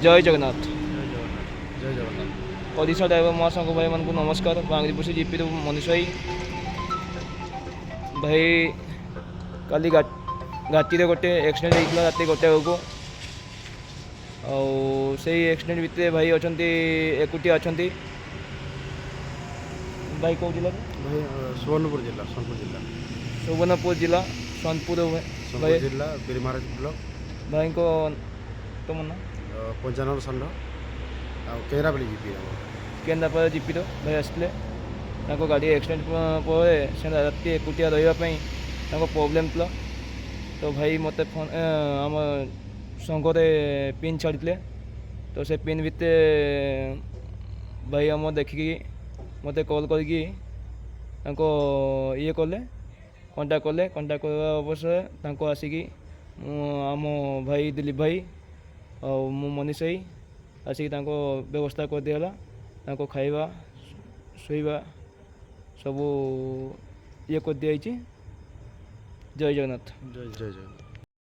जय जगन्नाथ। जय जगन्नाथ। ओडिशा ड्राइवर महासांग भाई मान को नमस्कार। बांगरीपुर जीपी मनीष भाई भाई काली राति गोटे एक्सीडेंट होता राति गोटे को से एक्सीडेंट भितर भाई अच्छा एकुटिया अच्छा भाई कौ जिला भाई सुवर्णपुर जिला सुवर्णपुर जिला सोनपुर भाई जिला बिरमाराज ब्लॉक भाई को तुम ना पंचानन षंढ केरापल्ली जीपी केन्द्रापड़ा जीपी भाई आसते गाड़ी एक्सीडेंट पर से राति एकुटिया रही प्रोब्लेम था तो भाई मत फोन आम संघरे पिन छाड़ी तो से पिन भितर भाई आम देखिकी मत कॉल करके ये कले कंटाक्ट कले कंटाक्ट करवा अवसर आसिकी आम भाई दिलीप भाई और मु मनीष भाई आसिक व्यवस्था कर दिया खाइबा शोइबा सबू ये कर दिया। जय जगन्नाथ। जय जय जगन्नाथ।